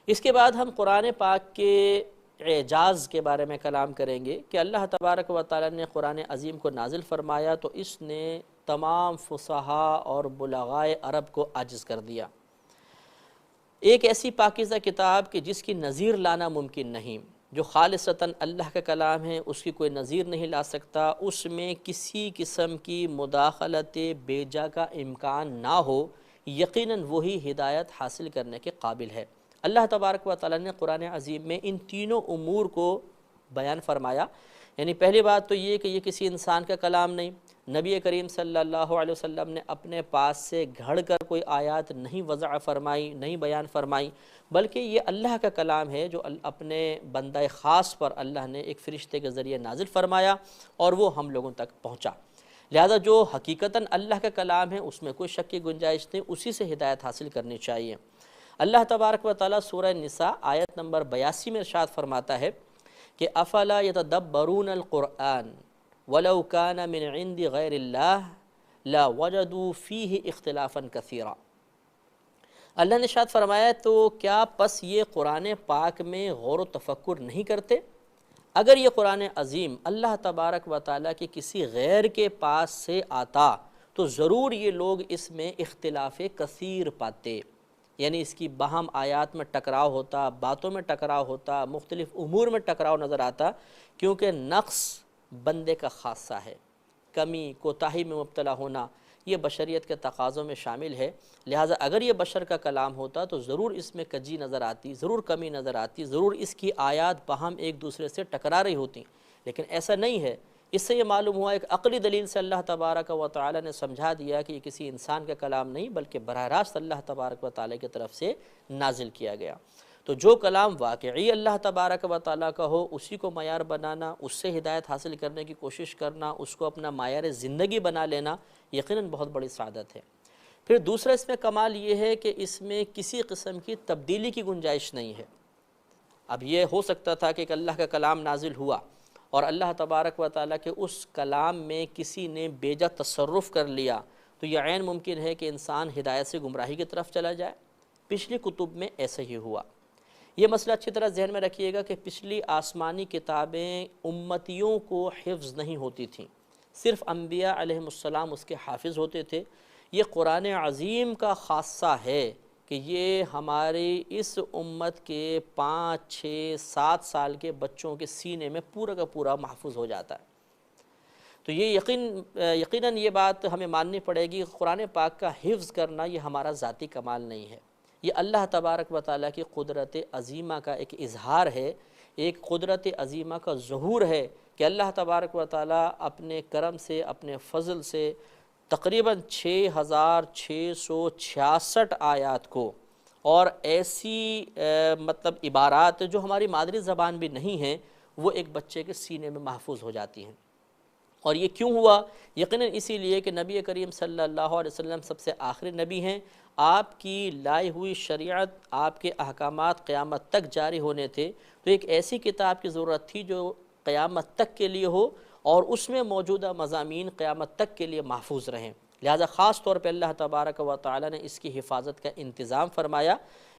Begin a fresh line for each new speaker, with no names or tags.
اس کے بعد ہم قرآن پاک کے اعجاز کے بارے میں کلام کریں گے کہ اللہ تبارک و تعالی نے قرآن عظیم کو نازل فرمایا تو اس نے تمام فصحاء اور بلغائے عرب کو عاجز کر دیا۔ ایک ایسی پاکیزہ کتاب کہ جس کی نظیر لانا ممکن نہیں، جو خالصتاً اللہ کا کلام ہے، اس کی کوئی نظیر نہیں لا سکتا، اس میں کسی قسم کی مداخلت بیجا کا امکان نہ ہو، یقیناً وہی ہدایت حاصل کرنے کے قابل ہے۔ اللہ تبارک و تعالی نے قرآن عظیم میں ان تینوں امور کو بیان فرمایا، یعنی پہلی بات تو یہ کہ یہ کسی انسان کا کلام نہیں، نبی کریم صلی اللہ علیہ وسلم نے اپنے پاس سے گھڑ کر کوئی آیات نہیں وضع فرمائی، نہیں بیان فرمائی، بلکہ یہ اللہ کا کلام ہے جو اپنے بندہ خاص پر اللہ نے ایک فرشتے کے ذریعے نازل فرمایا اور وہ ہم لوگوں تک پہنچا۔ لہذا جو حقیقتاً اللہ کا کلام ہے اس میں کوئی شک کی گنجائش نہیں، اسی سے ہدایت حاصل کرنی چاہیے۔ اللہ تبارک و تعالیٰ سورہ نساء آیت نمبر 82 میں ارشاد فرماتا ہے کہ افلا یتدبرون القرآن ولو کان من عند غیر اللہ لوجدوا فیہ اختلافا کثیرا۔ اللہ نے ارشاد فرمایا تو کیا پس یہ قرآن پاک میں غور و تفکر نہیں کرتے؟ اگر یہ قرآن عظیم اللہ تبارک و تعالیٰ کی کسی غیر کے پاس سے آتا تو ضرور یہ لوگ اس میں اختلاف کثیر پاتے، یعنی اس کی باہم آیات میں ٹکراؤ ہوتا، باتوں میں ٹکراؤ ہوتا، مختلف امور میں ٹکراؤ نظر آتا، کیونکہ نقص بندے کا خاصہ ہے، کمی کوتاہی میں مبتلا ہونا یہ بشریت کے تقاضوں میں شامل ہے۔ لہٰذا اگر یہ بشر کا کلام ہوتا تو ضرور اس میں کجی نظر آتی، ضرور کمی نظر آتی، ضرور اس کی آیات باہم ایک دوسرے سے ٹکرا رہی ہوتی، لیکن ایسا نہیں ہے۔ اس سے یہ معلوم ہوا ایک عقلی دلیل سے اللہ تبارک و تعالی نے سمجھا دیا کہ یہ کسی انسان کا کلام نہیں بلکہ براہ راست اللہ تبارک و تعالی کی طرف سے نازل کیا گیا۔ تو جو کلام واقعی اللہ تبارک و تعالیٰ کا ہو اسی کو معیار بنانا، اس سے ہدایت حاصل کرنے کی کوشش کرنا، اس کو اپنا معیار زندگی بنا لینا یقیناً بہت بڑی سعادت ہے۔ پھر دوسرا اس میں کمال یہ ہے کہ اس میں کسی قسم کی تبدیلی کی گنجائش نہیں ہے۔ اب یہ ہو سکتا تھا کہ اللہ کا کلام نازل ہوا اور اللہ تبارک و تعالیٰ کے اس کلام میں کسی نے بیجا تصرف کر لیا تو یہ عین ممکن ہے کہ انسان ہدایت سے گمراہی کی طرف چلا جائے۔ پچھلی کتب میں ایسا ہی ہوا۔ یہ مسئلہ اچھی طرح ذہن میں رکھیے گا کہ پچھلی آسمانی کتابیں امتیوں کو حفظ نہیں ہوتی تھیں، صرف انبیاء علیہ السلام اس کے حافظ ہوتے تھے۔ یہ قرآن عظیم کا خاصہ ہے کہ یہ ہماری اس امت کے 5، 6، 7 سال کے بچوں کے سینے میں پورا کا پورا محفوظ ہو جاتا ہے۔ تو یہ یقیناً یہ بات ہمیں ماننی پڑے گی، قرآن پاک کا حفظ کرنا یہ ہمارا ذاتی کمال نہیں ہے، یہ اللہ تبارک و تعالیٰ کی قدرت عظیمہ کا ایک اظہار ہے، ایک قدرت عظیمہ کا ظہور ہے کہ اللہ تبارک و تعالیٰ اپنے کرم سے، اپنے فضل سے تقریباً 6666 آیات کو اور ایسی عبارات جو ہماری مادری زبان بھی نہیں ہیں وہ ایک بچے کے سینے میں محفوظ ہو جاتی ہیں۔ اور یہ کیوں ہوا؟ یقیناً اسی لیے کہ نبی کریم صلی اللہ علیہ وسلم سب سے آخری نبی ہیں، آپ کی لائی ہوئی شریعت، آپ کے احکامات قیامت تک جاری ہونے تھے، تو ایک ایسی کتاب کی ضرورت تھی جو قیامت تک کے لیے ہو اور اس میں موجودہ مضامین قیامت تک کے لیے محفوظ رہیں۔ لہذا خاص طور پہ اللہ تبارک و تعالی نے اس کی حفاظت کا انتظام فرمایا۔